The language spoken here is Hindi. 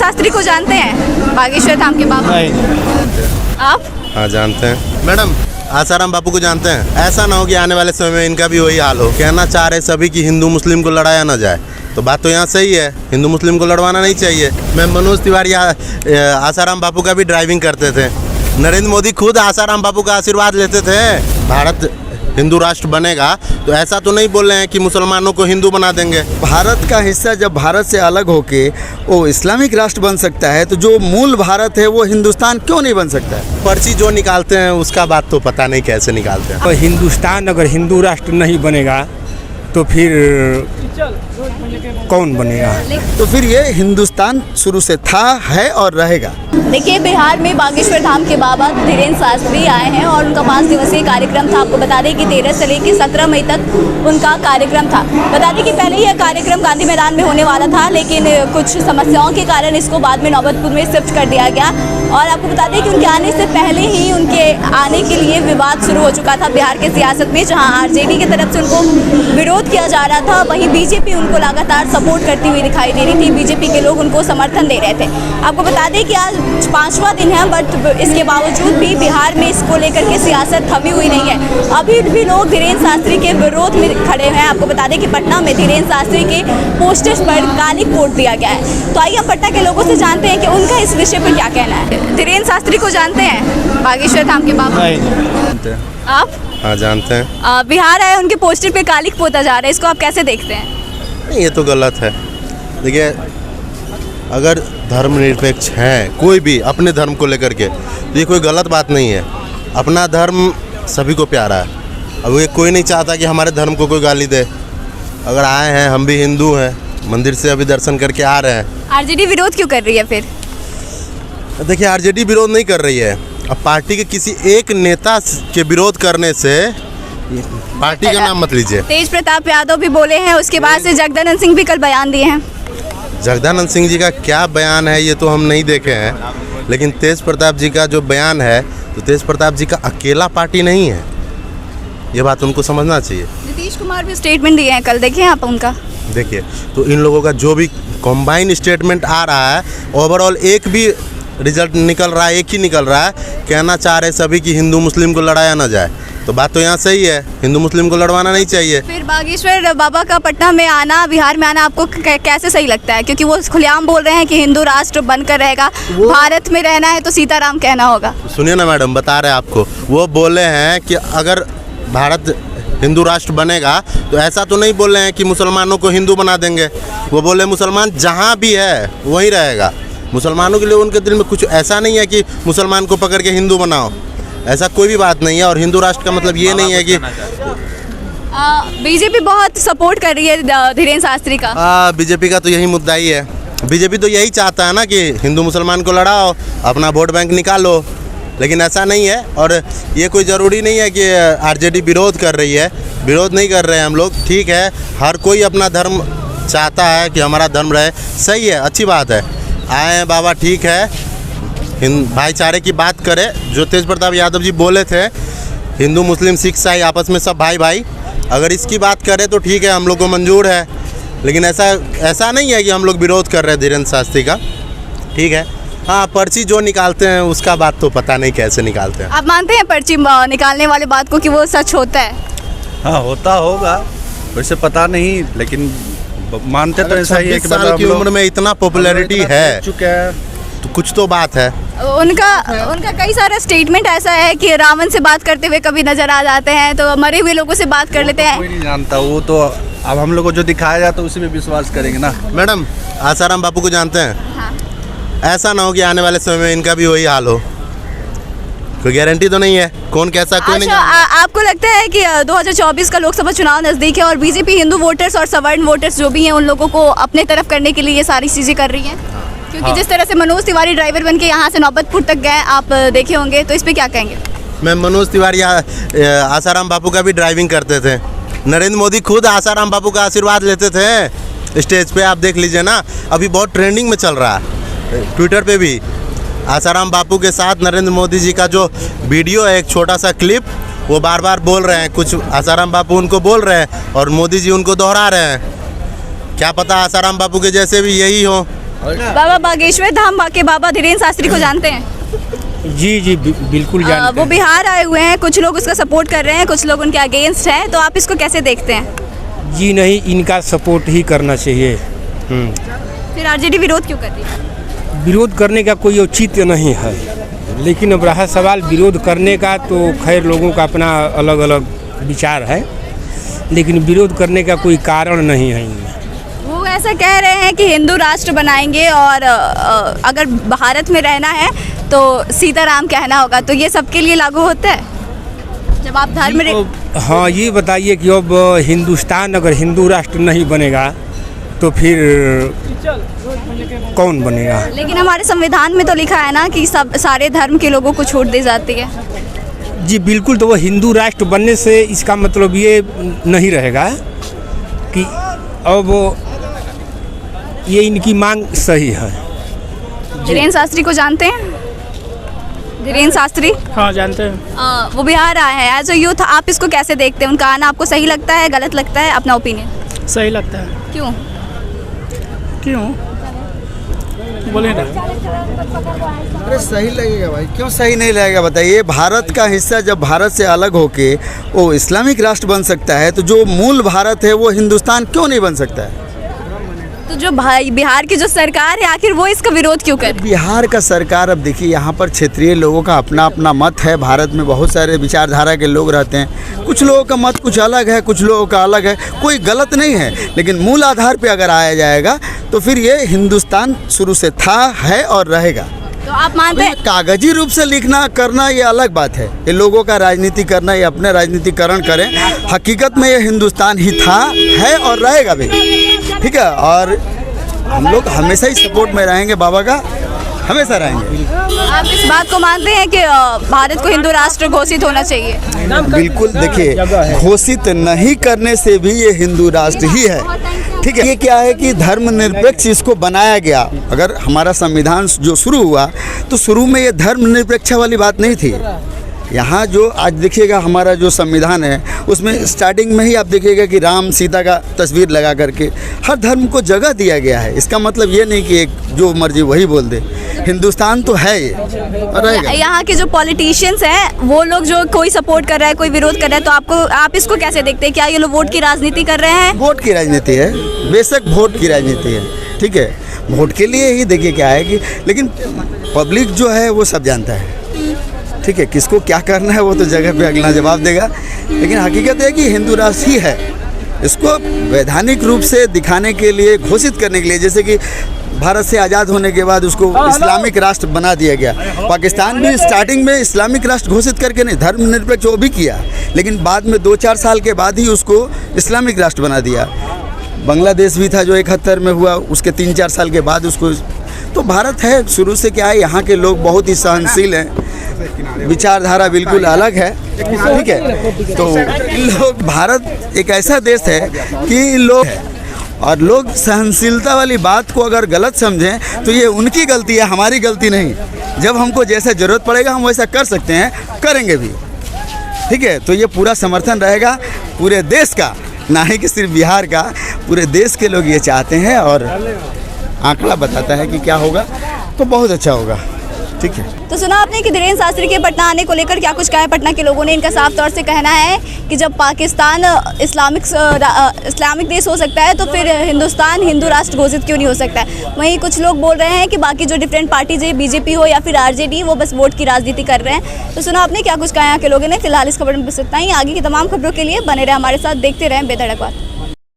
शास्त्री को जानते हैं, बागेश्वर धाम के बाबा? नहीं। आप? हाँ जानते हैं मैडम, आसाराम बापू को जानते हैं। ऐसा ना हो कि आने वाले समय में इनका भी वही हाल हो। कहना चाह रहे सभी कि हिंदू मुस्लिम को लड़ाया ना जाए, तो बात तो यहाँ सही है, हिंदू मुस्लिम को लड़वाना नहीं चाहिए। मैं मनोज तिवारी आसाराम बापू का भी ड्राइविंग करते थे। नरेंद्र मोदी खुद आसाराम बापू का आशीर्वाद लेते थे। भारत हिंदू राष्ट्र बनेगा तो ऐसा तो नहीं बोल रहे हैं कि मुसलमानों को हिंदू बना देंगे। भारत का हिस्सा जब भारत से अलग होके वो इस्लामिक राष्ट्र बन सकता है, तो जो मूल भारत है वो हिंदुस्तान क्यों नहीं बन सकता है? पर्ची जो निकालते हैं उसका बात तो पता नहीं कैसे निकालते हैं। तो हिंदुस्तान अगर हिंदू राष्ट्र नहीं बनेगा तो फिर कौन बनेगा? तो फिर ये हिंदुस्तान शुरू से था, है और रहेगा। देखिए, बिहार में बागेश्वर धाम के बाबा धीरेन्द्र शास्त्री आए हैं और उनका 5 दिवसीय कार्यक्रम था। आपको बता दें कि 13 से लेकर 17 मई तक उनका कार्यक्रम था। बता दें कि पहले यह कार्यक्रम गांधी मैदान में होने वाला था, लेकिन कुछ समस्याओं के कारण इसको बाद में नौबतपुर में शिफ्ट कर दिया गया। और आपको बता दें कि उनके आने से पहले ही उनके आने के लिए विवाद शुरू हो चुका था बिहार के सियासत में, जहाँ आरजेडी की तरफ से उनको विरोध किया जा रहा था, वहीं बीजेपी उनको लगातार सपोर्ट करती हुई दिखाई दे रही थी। बीजेपी के लोग उनको समर्थन दे रहे थे। आपको बता दें कि आज 5वां दिन है, बट इसके बावजूद भी बिहार में इसको लेकर के सियासत थमी हुई नहीं है। अभी भी लोग धीरेन्द्र शास्त्री के विरोध में खड़े हैं। आपको बता दें कि पटना में धीरेन्द्र शास्त्री के पोस्टर्स पर काली कोट दिया गया है। तो आइए हम पटना के लोगों से जानते हैं कि उनका इस विषय पर क्या कहना है। धीरेन्द्र शास्त्री को जानते हैं, बागेश्वर धाम के बाबा? नहीं। आप? हाँ जानते हैं। बिहार आए, उनके पोस्टर पे काली पोता जा रहा है, इसको आप कैसे देखते हैं? नहीं, ये तो गलत है। देखिए, अगर धर्मनिरपेक्ष हैं कोई भी अपने धर्म को लेकर के, तो ये कोई गलत बात नहीं है। अपना धर्म सभी को प्यारा है। अब ये कोई नहीं चाहता कि हमारे धर्म को कोई गाली दे। अगर आए हैं, हम भी हिंदू हैं, मंदिर से अभी दर्शन करके आ रहे हैं। आरजेडी विरोध क्यों कर रही है फिर? देखिए, आरजेडी विरोध नहीं कर रही है। अब पार्टी के किसी एक नेता के विरोध करने से पार्टी का नाम मत लीजिए। तेज प्रताप यादव भी बोले हैं, उसके बाद से जगदानंद सिंह भी कल बयान दिए हैं। जगदानंद सिंह जी का क्या बयान है ये तो हम नहीं देखे हैं, लेकिन तेज प्रताप जी का जो बयान है, तो तेज प्रताप जी का अकेला पार्टी नहीं है, ये बात उनको समझना चाहिए। नीतीश कुमार भी स्टेटमेंट दिए हैं कल, देखें आप उनका। देखिए, तो इन लोगों का जो भी कॉम्बाइन स्टेटमेंट आ रहा है, ओवरऑल एक भी रिजल्ट निकल रहा है, एक ही निकल रहा है। कहना चाह रहे सभी कि हिंदू मुस्लिम को लड़ाया ना जाए, तो बात तो यहाँ सही है, हिंदू मुस्लिम को लड़वाना नहीं चाहिए। फिर बागेश्वर बाबा का पटना में आना, बिहार में आना आपको कैसे सही लगता है? क्योंकि वो खुलेआम बोल रहे हैं कि हिंदू राष्ट्र बनकर रहेगा, भारत में रहना है तो सीताराम कहना होगा। सुनिए ना मैडम, बता रहे हैं आपको, वो बोले हैं कि अगर भारत हिंदू राष्ट्र बनेगा तो ऐसा तो नहीं बोल रहे हैं कि मुसलमानों को हिंदू बना देंगे। वो बोले मुसलमान जहाँ भी है वहीं रहेगा। मुसलमानों के लिए उनके दिल में कुछ ऐसा नहीं है कि मुसलमान को पकड़ के हिंदू बनाओ, ऐसा कोई भी बात नहीं है। और हिंदू राष्ट्र का मतलब ये नहीं है कि बीजेपी बहुत सपोर्ट कर रही है धीरेन्द्र शास्त्री का। बीजेपी का तो यही मुद्दा ही है। बीजेपी तो यही चाहता है ना कि हिंदू मुसलमान को लड़ाओ, अपना वोट बैंक निकालो, लेकिन ऐसा नहीं है। और ये कोई ज़रूरी नहीं है कि आरजेडी विरोध कर रही है, विरोध नहीं कर रहे हैं हम लोग। ठीक है, हर कोई अपना धर्म चाहता है कि हमारा धर्म रहे, सही है, अच्छी बात है। आए हैं बाबा, ठीक है, भाईचारे की बात करें। जो तेज प्रताप यादव जी बोले थे, हिंदू मुस्लिम सिख ईसाई आपस में सब भाई भाई, अगर इसकी बात करें तो ठीक है, हम लोग को मंजूर है। लेकिन ऐसा नहीं है कि हम लोग विरोध कर रहे हैं धीरेन्द्र शास्त्री का, ठीक है। हाँ, पर्ची जो निकालते हैं उसका बात तो पता नहीं कैसे निकालते हैं। आप मानते हैं पर्ची निकालने वाले बात को कि वो सच होता है? हाँ, होता होगा, वैसे पता नहीं, लेकिन मानते तो ऐसा ही है कि 26 साल की उम्र में इतना पॉपुलैरिटी है चुका है, तो कुछ तो बात है। उनका कई सारा स्टेटमेंट ऐसा है कि रावण से बात करते हुए कभी नजर आ जाते हैं, तो मरे हुए लोगों से बात कर लेते हैं। कोई नहीं जानता, वो तो अब हम लोग को जो दिखाया जाता है उसी में विश्वास करेंगे ना। मैडम, आसाराम बापू को जानते हैं? हाँ। ऐसा ना हो कि आने वाले समय में इनका भी वही हाल हो, कोई गारंटी तो नहीं है, कौन कैसा कोई नहीं। आपको लगता है कि 2024 का लोकसभा चुनाव नजदीक है और बीजेपी हिंदू वोटर्स और सवर्ण वोटर्स जो भी हैं उन लोगों को अपने तरफ करने के लिए ये सारी चीजें कर रही हैं? क्योंकि जिस तरह से मनोज तिवारी ड्राइवर बन के यहाँ से नौबतपुर तक गए, आप देखे होंगे, तो इस पे क्या कहेंगे? मैं मनोज तिवारी आसाराम बापू का भी ड्राइविंग करते थे। नरेंद्र मोदी खुद आसाराम बापू का आशीर्वाद लेते थे स्टेज पे, आप देख लीजिए ना, अभी बहुत ट्रेंडिंग में चल रहा है ट्विटर पे भी। आसाराम बापू के साथ नरेंद्र मोदी जी का जो वीडियो है, एक छोटा सा क्लिप, वो बार बार बोल रहे हैं कुछ, आसाराम बापू उनको बोल रहे हैं और मोदी जी उनको दोहरा रहे हैं। क्या पता आसाराम बापू के जैसे भी यही हो, बाबा बागेश्वर धाम के बाबा धीरेन्द्र शास्त्री को जानते हैं? जी बिल्कुल जानते वो हैं। बिहार आए हुए हैं, कुछ लोग उसका सपोर्ट कर रहे हैं, कुछ लोग उनके अगेंस्ट हैं, तो आप इसको कैसे देखते हैं? जी नहीं, इनका सपोर्ट ही करना चाहिए। फिर आरजेडी विरोध क्यों कर रही है? विरोध करने का कोई औचित्य नहीं है, लेकिन अब रहा सवाल विरोध करने का, तो खैर लोगों का अपना अलग अलग विचार है, लेकिन विरोध करने का कोई कारण नहीं है इनमें। वो ऐसा कह रहे हैं कि हिंदू राष्ट्र बनाएंगे और अगर भारत में रहना है तो सीताराम कहना होगा, तो ये सबके लिए लागू होता है जब आप धर्म हाँ, ये बताइए कि अब हिंदुस्तान अगर हिंदू राष्ट्र नहीं बनेगा तो फिर कौन बनेगा? लेकिन हमारे संविधान में तो लिखा है ना कि सब सारे धर्म के लोगों को छूट दी जाती है। जी बिल्कुल, तो वो हिंदू राष्ट्र बनने से इसका मतलब ये नहीं रहेगा कि अब ये इनकी मांग सही है। धीरेन्द्र शास्त्री को जानते हैं? धीरेन्द्र शास्त्री? हाँ जानते हैं। वो बिहार आए हैं एज अ यूथ, आप इसको कैसे देखते हैं? उनका आना आपको सही लगता है, गलत लगता है? अपना ओपिनियन। सही लगता है। क्यों? बोले ना। अरे सही लगेगा भाई, क्यों सही नहीं लगेगा बताइए? भारत का हिस्सा जब भारत से अलग होके वो इस्लामिक राष्ट्र बन सकता है, तो जो मूल भारत है वो हिंदुस्तान क्यों नहीं बन सकता है? तो जो बिहार की जो सरकार है, आखिर वो इसका विरोध क्यों कर रही है? बिहार का सरकार, अब देखिए यहाँ पर क्षेत्रीय लोगों का अपना अपना मत है। भारत में बहुत सारे विचारधारा के लोग रहते हैं, कुछ लोगों का मत कुछ अलग है, कुछ लोगों का अलग है, कोई गलत नहीं है, लेकिन मूल आधार पे अगर आया जाएगा तो फिर ये हिंदुस्तान शुरू से था, है और रहेगा। तो आप मानते हैं? कागजी रूप से लिखना करना ये अलग बात है, ये लोगों का राजनीति करना, ये अपने राजनीतिकरण करें। हकीकत में ये हिंदुस्तान ही था, है और रहेगा भी, ठीक है। और हम लोग हमेशा ही सपोर्ट में रहेंगे, बाबा का हमेशा रहेंगे। आप इस बात को मानते हैं कि भारत को हिंदू राष्ट्र घोषित होना चाहिए? बिल्कुल, देखिए घोषित नहीं करने से भी ये हिंदू राष्ट्र ही है, ठीक है। ये क्या है कि धर्मनिरपेक्ष इसको बनाया गया। अगर हमारा संविधान जो शुरू हुआ तो शुरू में ये धर्मनिरपेक्ष वाली बात नहीं थी। यहाँ जो आज देखिएगा हमारा जो संविधान है उसमें स्टार्टिंग में ही आप देखिएगा कि राम सीता का तस्वीर लगा करके हर धर्म को जगह दिया गया है। इसका मतलब ये नहीं कि एक जो मर्जी वही बोल दे, हिंदुस्तान तो है ये रहेगा। यहाँ के जो पॉलिटिशियंस हैं वो लोग जो कोई सपोर्ट कर रहा है, कोई विरोध कर रहा है, तो आप इसको कैसे देखते हैं? क्या ये लोग वोट की राजनीति कर रहे हैं? वोट की राजनीति है, बेशक वोट की राजनीति है, ठीक है। वोट के लिए ही देखिए क्या है कि, लेकिन पब्लिक जो है वो सब जानता है, ठीक है। किसको क्या करना है वो तो जगह पे अगला जवाब देगा, लेकिन हकीकत है कि हिंदू राष्ट्र ही है। इसको वैधानिक रूप से दिखाने के लिए, घोषित करने के लिए, जैसे कि भारत से आज़ाद होने के बाद उसको इस्लामिक राष्ट्र बना दिया गया। पाकिस्तान भी स्टार्टिंग में इस्लामिक राष्ट्र घोषित करके नहीं, धर्मनिरपेक्ष वो भी किया, लेकिन बाद में 2-4 साल के बाद ही उसको इस्लामिक राष्ट्र बना दिया। बांग्लादेश भी था जो 71 में हुआ, उसके 3-4 साल के बाद उसको। तो भारत है शुरू से क्या है, यहाँ के लोग बहुत ही सहनशील हैं, विचारधारा बिल्कुल अलग है, ठीक है। तो लोग, भारत एक ऐसा देश है कि लोग है, और लोग सहनशीलता वाली बात को अगर गलत समझें तो ये उनकी गलती है, हमारी गलती नहीं। जब हमको जैसा ज़रूरत पड़ेगा हम वैसा कर सकते हैं, करेंगे भी, ठीक है। तो ये पूरा समर्थन रहेगा पूरे देश का, ना ही कि सिर्फ बिहार का, पूरे देश के लोग ये चाहते हैं। और आंकड़ा बताता है कि क्या होगा, तो बहुत अच्छा होगा, ठीक है। तो सुना आपने कि धीरेन्द्र शास्त्री के पटना आने को लेकर क्या कुछ कहा है पटना के लोगों ने। इनका साफ तौर से कहना है कि जब पाकिस्तान इस्लामिक देश हो सकता है तो फिर हिंदुस्तान हिंदू राष्ट्र घोषित क्यों नहीं हो सकता है। वहीं कुछ लोग बोल रहे हैं कि बाकी जो डिफरेंट पार्टीज है, बीजेपी हो या फिर आरजेडी, वो बस वोट की राजनीति कर रहे हैं। तो सुना आपने क्या कुछ कहा यहाँ के लोगों ने। फिलहाल इस खबर में बस इतना ही। आगे की तमाम खबरों के लिए बने रहे हमारे साथ, देखते रहें बेधड़क बात।